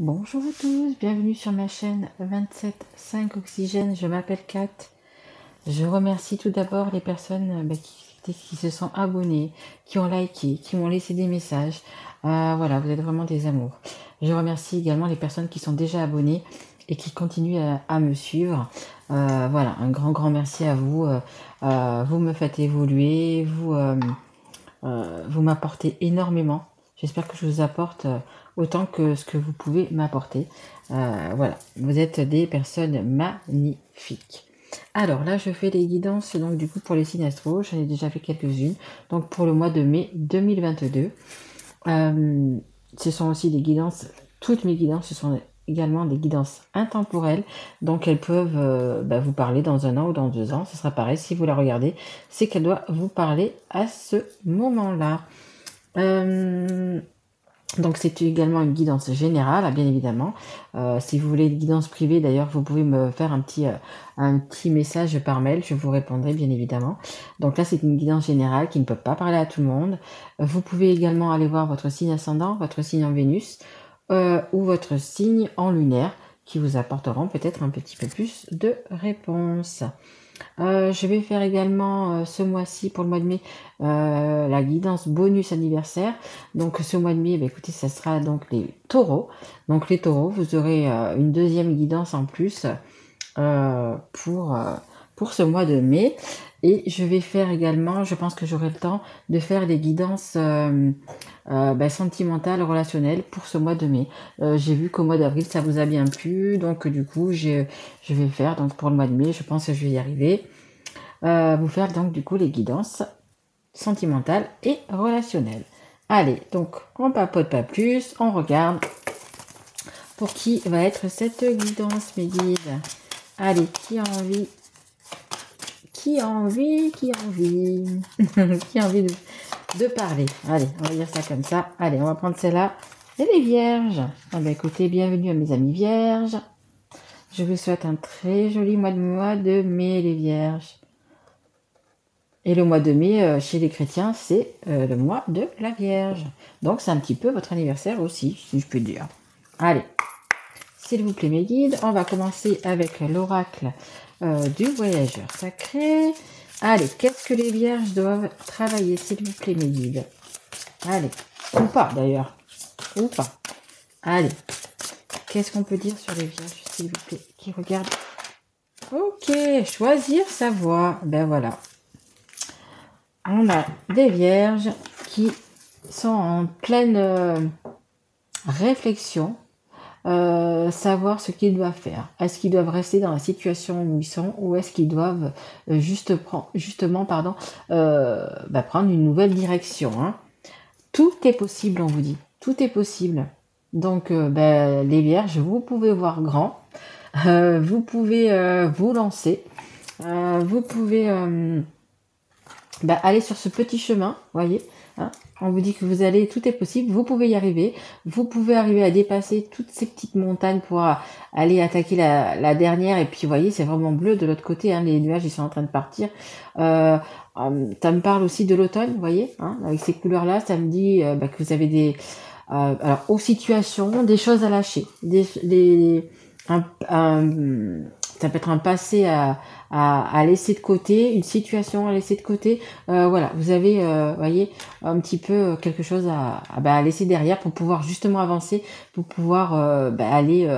Bonjour à tous, bienvenue sur ma chaîne 27.5 Oxygène, je m'appelle Kat. Je remercie tout d'abord les personnes qui se sont abonnées, qui ont liké, qui m'ont laissé des messages. Voilà, vous êtes vraiment des amours. Je remercie également les personnes qui sont déjà abonnées et qui continuent à me suivre. Voilà, un grand merci à vous. Vous me faites évoluer, vous m'apportez énormément. J'espère que je vous apporte autant que ce que vous pouvez m'apporter. Voilà, vous êtes des personnes magnifiques. Alors là, je fais les guidances donc du coup pour les signes astro. J'en ai déjà fait quelques-unes. Donc pour le mois de mai 2022. Ce sont aussi des guidances, toutes mes guidances, ce sont également des guidances intemporelles. Donc elles peuvent vous parler dans 1 an ou dans 2 ans. Ce sera pareil, si vous la regardez, c'est qu'elle doit vous parler à ce moment-là. Donc c'est également une guidance générale, bien évidemment. Si vous voulez une guidance privée, d'ailleurs, vous pouvez me faire un petit message par mail, je vous répondrai bien évidemment. Donc là, c'est une guidance générale qui ne peut pas parler à tout le monde. Vous pouvez également aller voir votre signe ascendant, votre signe en Vénus ou votre signe en lunaire qui vous apporteront peut-être un petit peu plus de réponses. Je vais faire également ce mois-ci, pour le mois de mai, la guidance bonus anniversaire. Donc ce mois de mai, écoutez, ça sera donc les taureaux. Donc les taureaux, vous aurez une deuxième guidance en plus pour ce mois de mai. Et je vais faire également, je pense que j'aurai le temps de faire les guidances sentimentales, relationnelles pour ce mois de mai. J'ai vu qu'au mois d'avril, ça vous a bien plu. Donc du coup, je vais faire, donc pour le mois de mai, je pense que je vais y arriver. Vous faire donc du coup les guidances sentimentales et relationnelles. Allez, donc on papote pas plus, on regarde pour qui va être cette guidance, mes guides. Allez, qui a envie qui a envie qui a envie de parler. Allez, on va dire ça comme ça. Allez, on va prendre celle-là. Et les vierges. Écoutez, bienvenue à mes amis vierges. Je vous souhaite un très joli mois de mai, les vierges. Et le mois de mai, chez les chrétiens, c'est le mois de la Vierge. Donc, c'est un petit peu votre anniversaire aussi, si je peux dire. Allez, s'il vous plaît, mes guides, on va commencer avec l'oracle du voyageur sacré. Allez, qu'est-ce que les vierges doivent travailler, s'il vous plaît, mes guides? Allez, ou pas d'ailleurs, ou pas. Allez, qu'est-ce qu'on peut dire sur les vierges, s'il vous plaît, qui regardent? Ok, choisir sa voie. Ben voilà. On a des vierges qui sont en pleine réflexion, savoir ce qu'ils doivent faire. Est-ce qu'ils doivent rester dans la situation où ils sont ou est-ce qu'ils doivent justement prendre une nouvelle direction, hein. Tout est possible, on vous dit. Tout est possible. Donc, les vierges, vous pouvez voir grand. Vous pouvez vous lancer. Vous pouvez aller sur ce petit chemin, voyez, hein. On vous dit que vous allez, tout est possible, vous pouvez y arriver, vous pouvez arriver à dépasser toutes ces petites montagnes pour aller attaquer la dernière, et puis vous voyez, c'est vraiment bleu de l'autre côté, hein, les nuages ils sont en train de partir. Ça me parle aussi de l'automne, vous voyez, hein, avec ces couleurs-là, ça me dit que vous avez des aux situations, des choses à lâcher, ça peut être un passé à laisser de côté, une situation à laisser de côté. Voilà, vous avez, voyez, un petit peu quelque chose à laisser derrière pour pouvoir justement avancer, pour pouvoir aller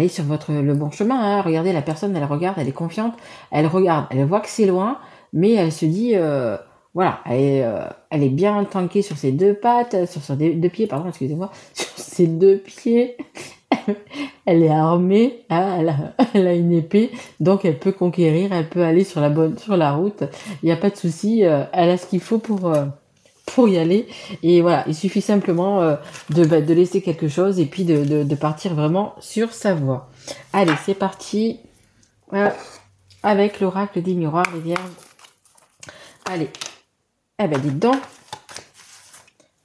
sur le bon chemin, hein. Regardez, la personne, elle regarde, elle est confiante, elle regarde, elle voit que c'est loin, mais elle se dit, voilà, elle est bien tankée sur ses deux pattes, sur ses deux pieds, pardon, excusez-moi, sur ses deux pieds. Elle est armée, hein, elle a une épée, donc elle peut conquérir, elle peut aller sur la route, il n'y a pas de souci, elle a ce qu'il faut pour y aller, et voilà, il suffit simplement de laisser quelque chose et puis de partir vraiment sur sa voie. Allez, c'est parti avec l'oracle des miroirs, les vierges. Allez, dites donc,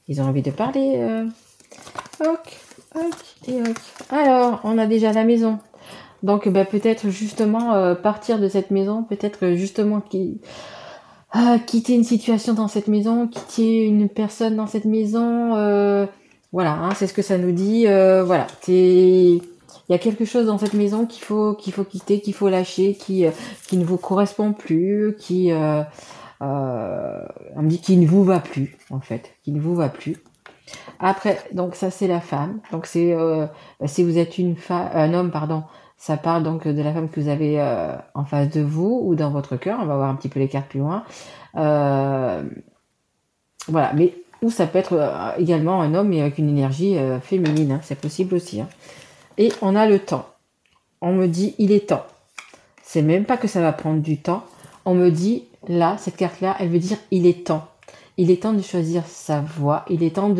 ils ont envie de parler. Ok. Alors, on a déjà la maison. Donc, peut-être justement partir de cette maison, peut-être justement quitter une situation dans cette maison, quitter une personne dans cette maison, Voilà, hein, c'est ce que ça nous dit. Voilà, il y a quelque chose dans cette maison qu'il faut quitter, qu'il faut lâcher, qui ne vous correspond plus, on me dit qu'il ne vous va plus, en fait, qu'il ne vous va plus. Après, donc ça c'est la femme. Donc c'est si vous êtes un homme, pardon, ça parle donc de la femme que vous avez en face de vous ou dans votre cœur. On va voir un petit peu les cartes plus loin. Voilà, mais ou ça peut être également un homme mais avec une énergie féminine, hein, c'est possible aussi. Hein. Et on a le temps. On me dit il est temps. C'est même pas que ça va prendre du temps. On me dit là, cette carte-là, elle veut dire il est temps. Il est temps de choisir sa voie. Il est temps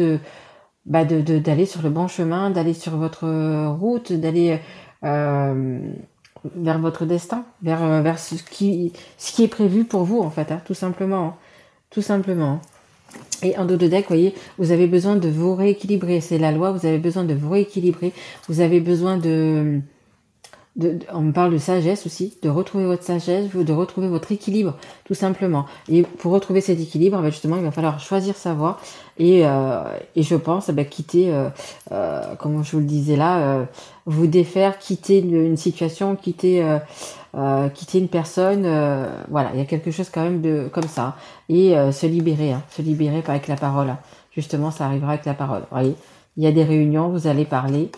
d'aller sur le bon chemin, d'aller sur votre route, d'aller vers votre destin, vers ce qui est prévu pour vous en fait, hein, tout simplement. Hein, tout simplement. Et en dos de deck, vous voyez, vous avez besoin de vous rééquilibrer. C'est la loi, vous avez besoin de vous rééquilibrer. Vous avez besoin on me parle de sagesse aussi, de retrouver votre sagesse, de retrouver votre équilibre, tout simplement. Et pour retrouver cet équilibre, justement, il va falloir choisir sa voie et je pense quitter, comme je vous le disais là, vous défaire, quitter une situation, quitter une personne. Voilà, il y a quelque chose quand même comme ça. Et se libérer avec la parole. Hein. Justement, ça arrivera avec la parole. Vous voyez, il y a des réunions, vous allez parler.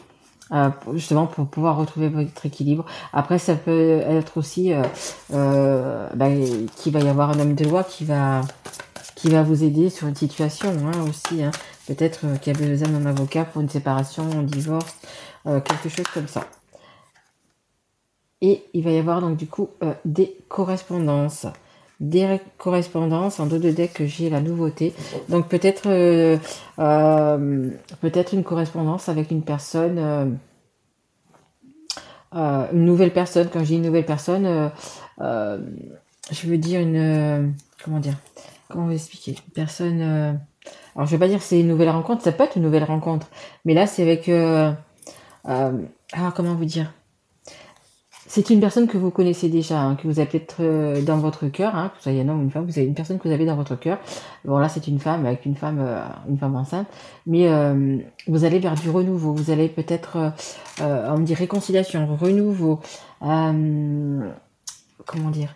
Justement pour pouvoir retrouver votre équilibre. Après, ça peut être aussi qu'il va y avoir un homme de loi qui va vous aider sur une situation hein, aussi. Hein. Peut-être qu'il y a besoin d'un avocat pour une séparation, un divorce, quelque chose comme ça. Et il va y avoir donc du coup des correspondances. Des correspondances en dos de deck que j'ai la nouveauté. Donc peut-être une correspondance avec une personne, une nouvelle personne. Quand je dis une nouvelle personne, je veux dire comment vous expliquer, une personne. Alors je vais pas dire que c'est une nouvelle rencontre, ça peut être une nouvelle rencontre, mais là c'est avec comment vous dire. C'est une personne que vous connaissez déjà, hein, que vous avez peut-être dans votre cœur, hein, que vous soyez un homme ou une femme, vous avez une personne que vous avez dans votre cœur. Bon là c'est une femme avec une femme enceinte, mais vous allez vers du renouveau, vous allez peut-être, on me dit réconciliation, renouveau, comment dire,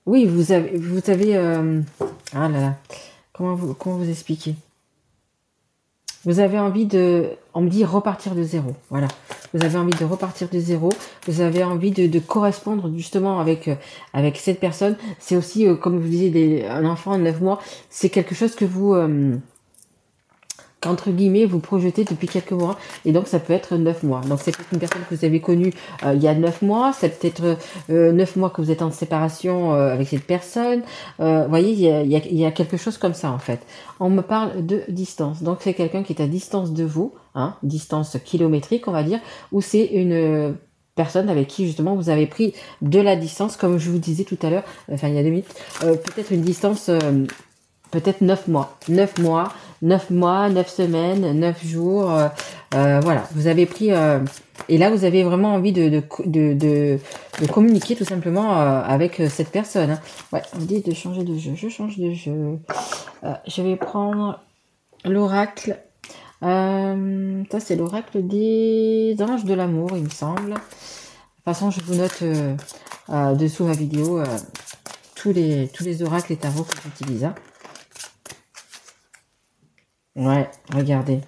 oui vous avez, ah là là, comment vous expliquer. Vous avez envie on me dit repartir de zéro, voilà. Vous avez envie de repartir de zéro, vous avez envie de correspondre justement avec cette personne. C'est aussi, comme je vous disais, un enfant de 9 mois, c'est quelque chose que vous, qu'entre guillemets, vous projetez depuis quelques mois. Et donc, ça peut être 9 mois. Donc, c'est peut-être une personne que vous avez connue il y a 9 mois. C'est peut-être 9 mois que vous êtes en séparation avec cette personne. Vous voyez, il y a quelque chose comme ça, en fait. On me parle de distance. Donc, c'est quelqu'un qui est à distance de vous, hein, distance kilométrique, on va dire, ou c'est une personne avec qui, justement, vous avez pris de la distance, comme je vous disais tout à l'heure, enfin, il y a 2 minutes, peut-être une distance... peut-être 9 mois. 9 mois, 9 mois, 9 semaines, 9 jours. Voilà, vous avez pris... et là, vous avez vraiment envie de communiquer tout simplement avec cette personne. Hein. Ouais, on me dit de changer de jeu. Je change de jeu. Je vais prendre l'oracle. Ça, c'est l'oracle des anges de l'amour, il me semble. De toute façon, je vous note dessous ma vidéo tous les oracles et tarots que j'utilise. Hein. Ouais, regardez.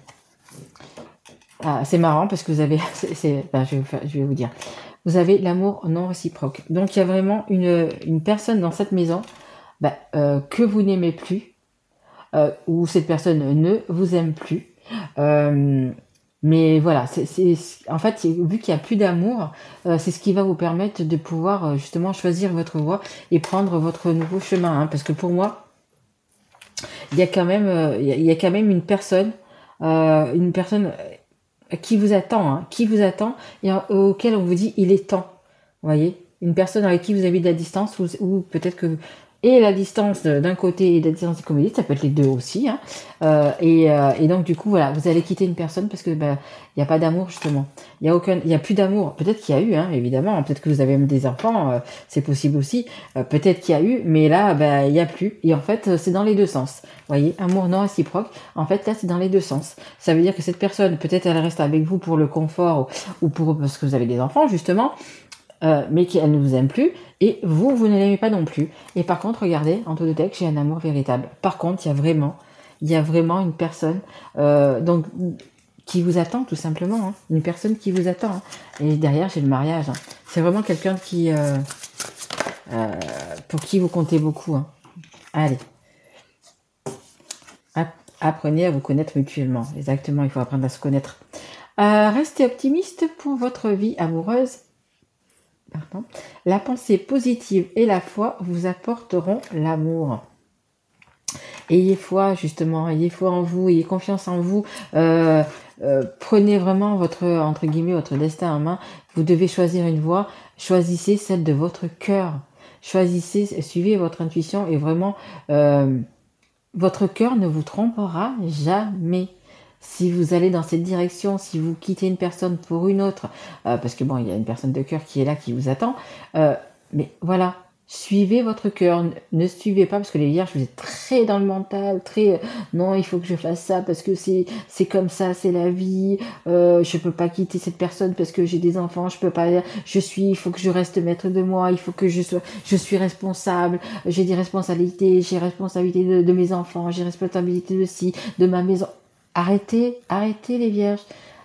Ah, c'est marrant parce que vous avez... je vais vous dire. Vous avez l'amour non réciproque. Donc, il y a vraiment une personne dans cette maison que vous n'aimez plus, ou cette personne ne vous aime plus. Mais voilà, en fait, vu qu'il n'y a plus d'amour, c'est ce qui va vous permettre de pouvoir justement choisir votre voie et prendre votre nouveau chemin. Hein, parce que pour moi, il y a quand même une personne qui vous attend, et auquel on vous dit il est temps. Vous voyez, une personne avec qui vous avez de la distance ou peut-être que et la distance d'un côté et la distance des comédies, ça peut être les deux aussi. Hein. Et donc du coup, voilà, vous allez quitter une personne parce que il n'y a pas d'amour justement. Il y a plus d'amour. Peut-être qu'il y a eu, hein, évidemment. Peut-être que vous avez même des enfants, c'est possible aussi. Peut-être qu'il y a eu, mais là, il y a plus. Et en fait, c'est dans les deux sens. Vous voyez, amour non réciproque. En fait, là, c'est dans les deux sens. Ça veut dire que cette personne, peut-être, elle reste avec vous pour le confort ou pour parce que vous avez des enfants justement. Mais qu'elle ne vous aime plus, et vous ne l'aimez pas non plus. Et par contre, regardez, en tout de texte, j'ai un amour véritable. Par contre, il y a vraiment une personne donc, qui vous attend, tout simplement. Hein. Une personne qui vous attend. Hein. Et derrière, j'ai le mariage. Hein. C'est vraiment quelqu'un qui pour qui vous comptez beaucoup. Hein. Allez. Apprenez à vous connaître mutuellement. Exactement, il faut apprendre à se connaître. Restez optimiste pour votre vie amoureuse. Pardon. La pensée positive et la foi vous apporteront l'amour. Ayez foi, justement, ayez foi en vous, ayez confiance en vous. Prenez vraiment votre, entre guillemets, votre destin en main. Vous devez choisir une voie. Choisissez celle de votre cœur. Choisissez, suivez votre intuition et vraiment, votre cœur ne vous trompera jamais. Si vous allez dans cette direction, si vous quittez une personne pour une autre, parce que bon, il y a une personne de cœur qui est là, qui vous attend, mais voilà, suivez votre cœur, ne suivez pas, parce que les vierges, vous êtes très dans le mental, très, non, il faut que je fasse ça, parce que c'est comme ça, c'est la vie, je peux pas quitter cette personne parce que j'ai des enfants, je peux pas, il faut que je reste maître de moi, il faut que je suis responsable, j'ai des responsabilités, j'ai responsabilité de mes enfants, j'ai responsabilité de ma maison. Arrêtez les vierges.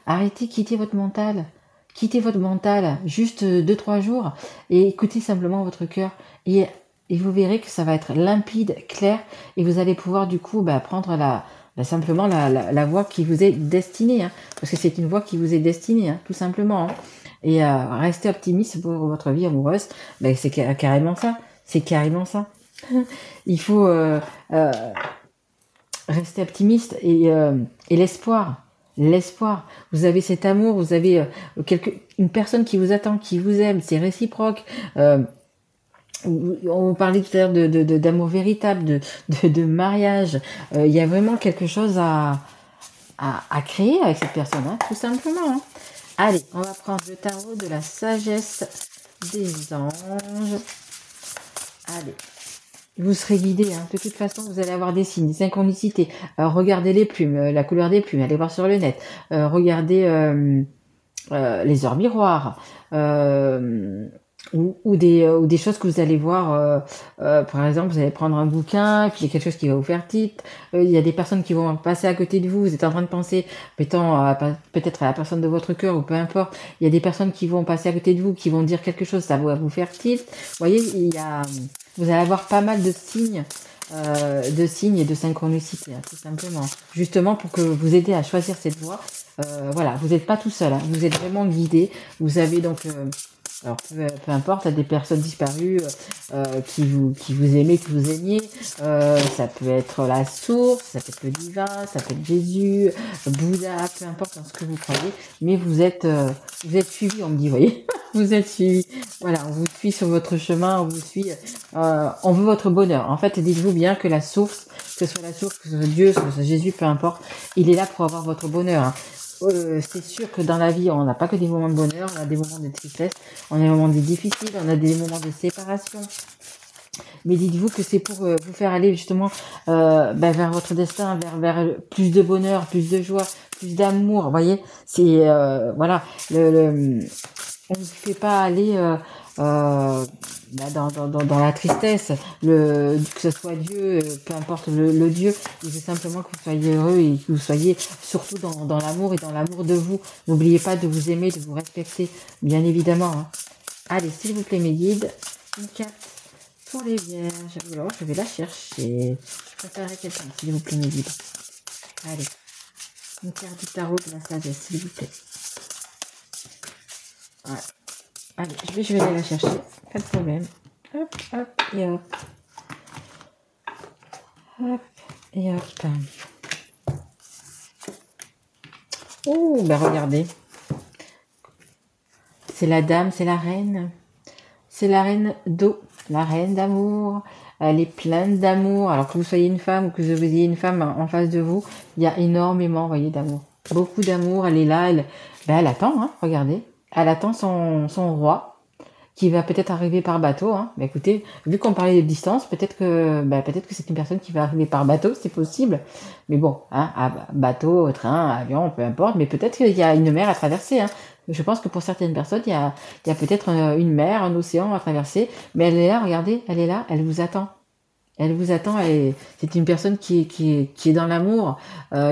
Arrêtez, quittez votre mental. Quittez votre mental juste 2-3 jours et écoutez simplement votre cœur. Et vous verrez que ça va être limpide, clair, et vous allez pouvoir du coup prendre simplement la voie qui vous est destinée. Hein, parce que c'est une voie qui vous est destinée, hein, tout simplement. Hein. Et restez optimiste pour votre vie amoureuse. C'est carrément ça. C'est carrément ça. Il faut... restez optimiste et l'espoir. L'espoir. Vous avez cet amour, vous avez une personne qui vous attend, qui vous aime, c'est réciproque. On parlait tout à l'heure d'amour véritable, de mariage. Il y a vraiment quelque chose à créer avec cette personne, hein, tout simplement. Hein. Allez, on va prendre le tarot de la sagesse des anges. Allez. Vous serez guidé, hein. De toute façon, vous allez avoir des signes, des synchronicités. Regardez les plumes, la couleur des plumes, allez voir sur le net. Regardez les heures miroirs. Ou des choses que vous allez voir. Par exemple, vous allez prendre un bouquin, et puis il y a quelque chose qui va vous faire titre. Il y a des personnes qui vont passer à côté de vous. Vous êtes en train de penser, peut-être à la personne de votre cœur, ou peu importe. Il y a des personnes qui vont passer à côté de vous, qui vont dire quelque chose, ça va vous faire titre. Vous voyez, vous allez avoir pas mal de signes et de synchronicité, hein, tout simplement. Justement pour que vous aider à choisir cette voie. Voilà, vous n'êtes pas tout seul, hein, vous êtes vraiment guidé. Vous avez donc, alors peu importe, il y a des personnes disparues qui vous aimez, que vous aimiez. Ça peut être la source, ça peut être le divin, ça peut être Jésus, Bouddha, peu importe en ce que vous croyez. Mais vous êtes suivi, on me dit, vous voyez. Vous êtes suivi. Voilà, on vous suit sur votre chemin, on vous suit. On veut votre bonheur. En fait, dites-vous bien que la source, que ce soit la source, que ce soit Dieu, que ce soit Jésus, peu importe, il est là pour avoir votre bonheur. Hein. C'est sûr que dans la vie, on n'a pas que des moments de bonheur, on a des moments de tristesse, on a des moments difficiles, on a des moments de séparation. Mais dites-vous que c'est pour vous faire aller justement vers votre destin, vers plus de bonheur, plus de joie, plus d'amour. Vous voyez, c'est voilà, on ne fait pas aller dans la tristesse, que ce soit Dieu, peu importe le Dieu, il veut simplement que vous soyez heureux et que vous soyez surtout dans l'amour et dans l'amour de vous. N'oubliez pas de vous aimer, de vous respecter, bien évidemment. Hein. Allez, s'il vous plaît, mes guides, une carte pour les vierges. Alors, je vais la chercher. Je préférerais quelqu'un, s'il vous plaît, mes guides. Allez, une carte du tarot de la sagesse, s'il vous plaît. Ouais. Allez, je vais aller la chercher. Pas de problème. Hop, hop, et hop. Hop, et hop. Oh, regardez. C'est la dame, c'est la reine. C'est la reine d'eau, la reine d'amour. elle est pleine d'amour. Alors que vous soyez une femme ou que vous ayez une femme en face de vous, il y a énormément, vous voyez, d'amour. Beaucoup d'amour, elle est là, elle attend, hein, regardez. Elle attend son roi qui va peut-être arriver par bateau. Hein. Mais écoutez, vu qu'on parlait de distance, peut-être que c'est une personne qui va arriver par bateau, c'est possible. Mais bon, hein, bateau, train, avion, peu importe. Mais peut-être qu'il y a une mer à traverser. Hein. Je pense que pour certaines personnes, il y a peut-être une mer, un océan à traverser. Mais elle est là, regardez, elle est là, elle vous attend. Elle vous attend, c'est une personne qui est dans l'amour,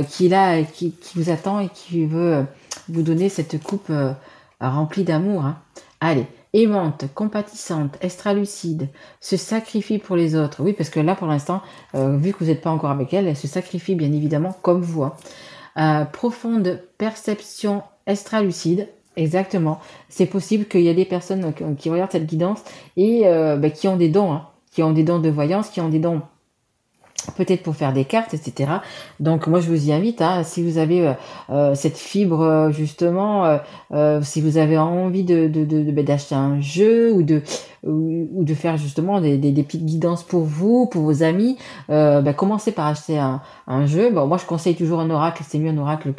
qui est là, qui vous attend et qui veut vous donner cette coupe remplie d'amour. Hein. Allez, aimante, compatissante, extra-lucide, se sacrifie pour les autres. Oui, parce que là, pour l'instant, vu que vous n'êtes pas encore avec elle, elle se sacrifie bien évidemment comme vous. Hein. Profonde perception extra-lucide. Exactement. C'est possible qu'il y ait des personnes qui regardent cette guidance et qui ont des dons. Hein. Qui ont des dons de voyance, qui ont des dons peut-être pour faire des cartes, etc. Donc moi je vous y invite, hein, si vous avez cette fibre justement, si vous avez envie d'acheter un jeu ou de faire justement des petites guidances pour vous, pour vos amis, commencez par acheter un jeu. Bon, moi je conseille toujours un oracle, c'est mieux un oracle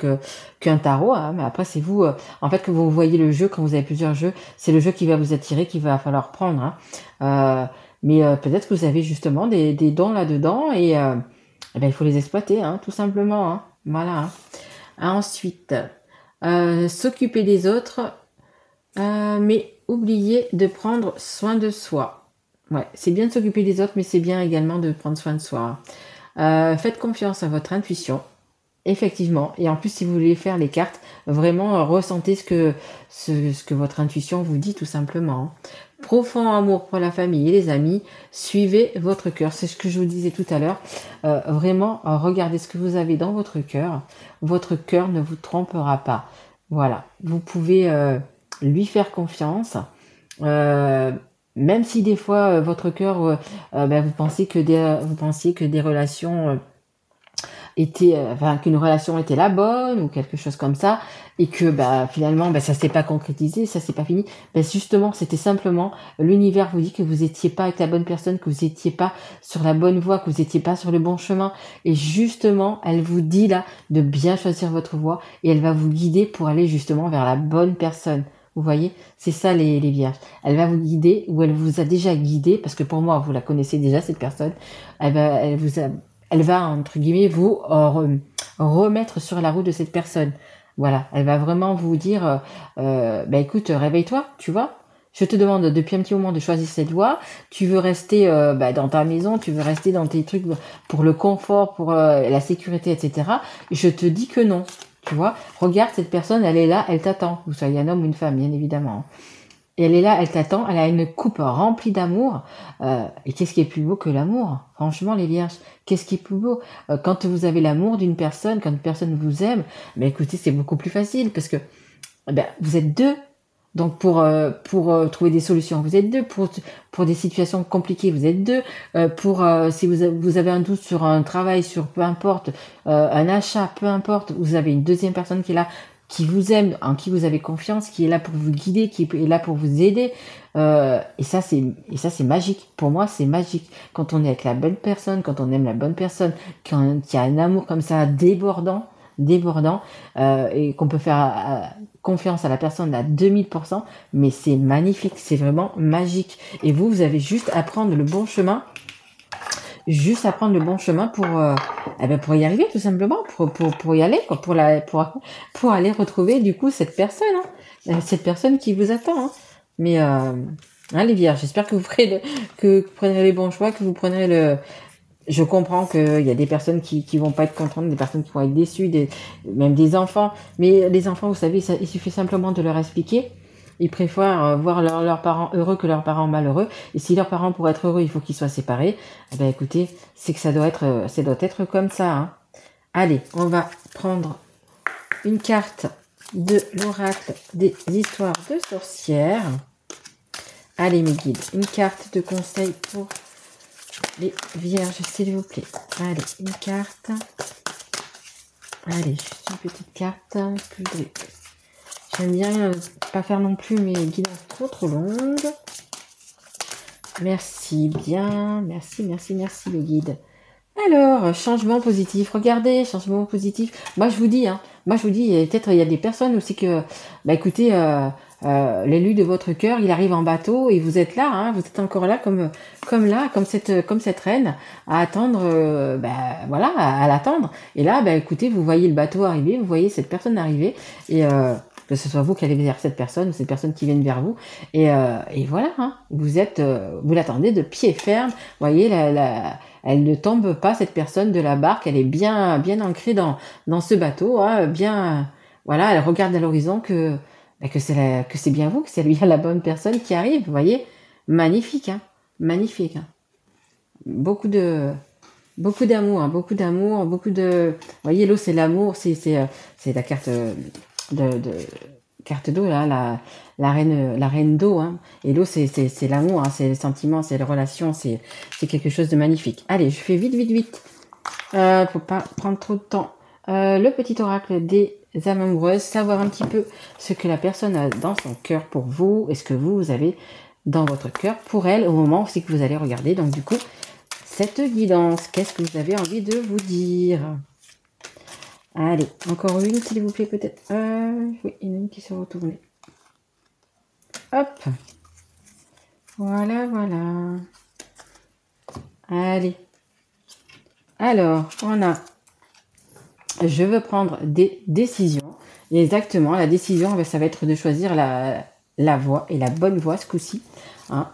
qu'un tarot, hein, mais après c'est vous, en fait que vous voyez le jeu, quand vous avez plusieurs jeux, c'est le jeu qui va vous attirer, qu'il va falloir prendre. Hein. Mais peut-être que vous avez justement des dons là-dedans et il faut les exploiter, hein, tout simplement. Hein. Voilà. Hein. Ensuite, s'occuper des autres, mais oublier de prendre soin de soi. Ouais, c'est bien de s'occuper des autres, mais c'est bien également de prendre soin de soi. Faites confiance à votre intuition. Effectivement. Et en plus, si vous voulez faire les cartes, vraiment ressentez ce que votre intuition vous dit tout simplement. Profond amour pour la famille et les amis, suivez votre cœur. C'est ce que je vous disais tout à l'heure. Vraiment, regardez ce que vous avez dans votre cœur. Votre cœur ne vous trompera pas. Voilà. Vous pouvez lui faire confiance. Même si des fois, votre cœur, vous pensiez que des relations... qu'une relation était la bonne ou quelque chose comme ça et que finalement ça s'est pas concrétisé, ça s'est pas fini, justement c'était simplement l'univers vous dit que vous étiez pas avec la bonne personne, que vous étiez pas sur la bonne voie, que vous étiez pas sur le bon chemin et justement elle vous dit là de bien choisir votre voie et elle va vous guider pour aller justement vers la bonne personne. Vous voyez, c'est ça les vierges. Elle va vous guider ou elle vous a déjà guidé parce que pour moi vous la connaissez déjà cette personne. Elle va, entre guillemets, vous remettre sur la route de cette personne. Voilà, elle va vraiment vous dire, écoute, réveille-toi, tu vois. Je te demande depuis un petit moment de choisir cette voie. Tu veux rester dans ta maison, tu veux rester dans tes trucs pour le confort, pour la sécurité, etc. Je te dis que non, tu vois. Regarde, cette personne, elle est là, elle t'attend. Vous soyez un homme ou une femme, bien évidemment. Et elle est là, elle t'attend, elle a une coupe remplie d'amour. Et qu'est-ce qui est plus beau que l'amour? Franchement, les vierges, qu'est-ce qui est plus beau? Quand vous avez l'amour d'une personne, quand une personne vous aime, écoutez, c'est beaucoup plus facile parce que vous êtes deux. Donc pour trouver des solutions, vous êtes deux. Pour des situations compliquées, vous êtes deux. Si vous avez un doute sur un travail, sur peu importe, un achat, peu importe, vous avez une deuxième personne qui est là, qui vous aime, en qui vous avez confiance, qui est là pour vous guider, qui est là pour vous aider. Et ça c'est magique. Pour moi, c'est magique. Quand on est avec la bonne personne, quand on aime la bonne personne, qui a un amour comme ça débordant, et qu'on peut faire confiance à la personne à 2000%, mais c'est magnifique, c'est vraiment magique. Et vous avez juste à prendre le bon chemin. Pour y arriver tout simplement, pour y aller, quoi, pour aller retrouver du coup cette personne, hein, cette personne qui vous attend. Hein. Mais les vierges, j'espère que que vous prendrez les bons choix, que vous prendrez Je comprends qu'il y a des personnes qui vont pas être contentes, des personnes qui vont être déçues, même des enfants. Mais les enfants, vous savez, il suffit simplement de leur expliquer. Ils préfèrent voir leurs parents heureux que leurs parents malheureux. Et si leurs parents, pour être heureux, il faut qu'ils soient séparés, écoutez, c'est que ça doit être comme ça. Hein. Allez, on va prendre une carte de l'oracle des histoires de sorcières. Allez, mes guides, une carte de conseil pour les vierges, s'il vous plaît. Allez, une carte. Allez, juste une petite carte. J'aime bien pas faire non plus mes guidances trop longues. Merci bien. Merci, merci, merci les guides. Alors, changement positif. Regardez, changement positif. Moi, je vous dis, hein, moi, je vous dis, peut-être il y a des personnes aussi que, bah, écoutez, l'élu de votre cœur, il arrive en bateau et vous êtes là, hein, vous êtes encore là, comme cette reine, à attendre, voilà, à l'attendre. Et là, bah, écoutez, vous voyez le bateau arriver, vous voyez cette personne arriver, et que ce soit vous qui allez vers cette personne ou cette personne qui vient vers vous, et voilà, hein, vous l'attendez de pied ferme. Vous voyez elle ne tombe pas, cette personne, de la barque. Elle est bien, bien ancrée dans ce bateau, hein, bien, voilà, elle regarde à l'horizon que c'est bien vous, que c'est bien la bonne personne qui arrive. Vous voyez, magnifique, hein, magnifique. Hein. Beaucoup d'amour, hein, beaucoup d'amour, beaucoup de. Vous voyez, l'eau, c'est l'amour, c'est la carte de carte d'eau là, la reine d'eau, hein. Et l'eau, c'est l'amour, hein, c'est les sentiments, c'est les relations, c'est quelque chose de magnifique. Allez, je fais vite, vite, vite. Faut pas prendre trop de temps. Le petit oracle des âmes amoureuses, savoir un petit peu ce que la personne a dans son cœur pour vous, et ce que vous avez dans votre cœur pour elle au moment aussi que vous allez regarder. Donc du coup, cette guidance, qu'est-ce que vous avez envie de vous dire? Allez, encore une, s'il vous plaît, peut-être. Oui, il y en a une qui s'est retournée. Hop. Voilà, voilà. Allez. Alors, on a... Je veux prendre des décisions. Et exactement, la décision, ça va être de choisir la voie, et la bonne voie ce coup-ci. Hein.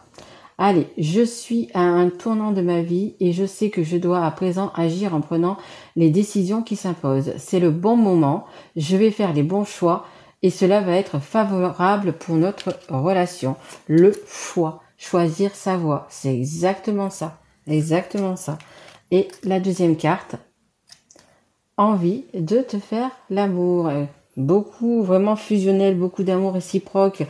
Allez, je suis à un tournant de ma vie et je sais que je dois à présent agir en prenant les décisions qui s'imposent. C'est le bon moment, je vais faire les bons choix et cela va être favorable pour notre relation. Le choix, choisir sa voie, c'est exactement ça, exactement ça. Et la deuxième carte, envie de te faire l'amour. Beaucoup, vraiment fusionnel, beaucoup d'amour réciproque,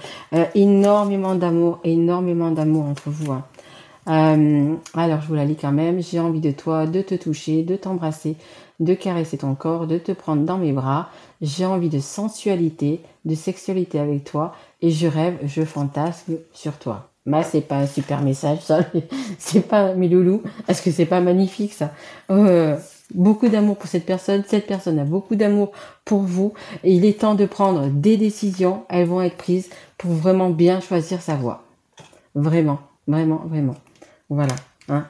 énormément d'amour entre vous. Hein. Alors, je vous la lis quand même. J'ai envie de toi, de te toucher, de t'embrasser, de caresser ton corps, de te prendre dans mes bras. J'ai envie de sensualité, de sexualité avec toi et je rêve, je fantasme sur toi. Bah, c'est pas un super message, ça. C'est pas, mes loulous. Est-ce que c'est pas magnifique, ça? Beaucoup d'amour pour cette personne a beaucoup d'amour pour vous et il est temps de prendre des décisions, elles vont être prises pour vraiment bien choisir sa voie. Vraiment, vraiment, vraiment. Voilà. Hein.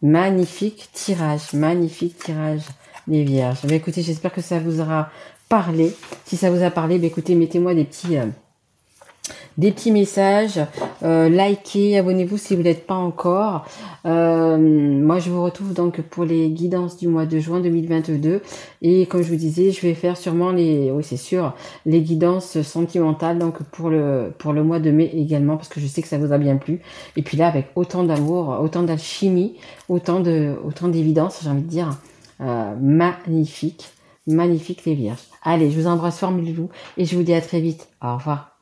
Magnifique tirage, les vierges. Bah, écoutez, j'espère que ça vous aura parlé. Si ça vous a parlé, bah, écoutez, mettez-moi des petits messages, likez, abonnez-vous si vous n'êtes pas encore. Moi, je vous retrouve donc pour les guidances du mois de juin 2022. Et comme je vous disais, je vais faire sûrement oui, c'est sûr, les guidances sentimentales donc pour le mois de mai également, parce que je sais que ça vous a bien plu. Et puis là, avec autant d'amour, autant d'alchimie, autant d'évidence, j'ai envie de dire, magnifique les vierges. Allez, je vous embrasse fort, mille vous, et je vous dis à très vite. Au revoir.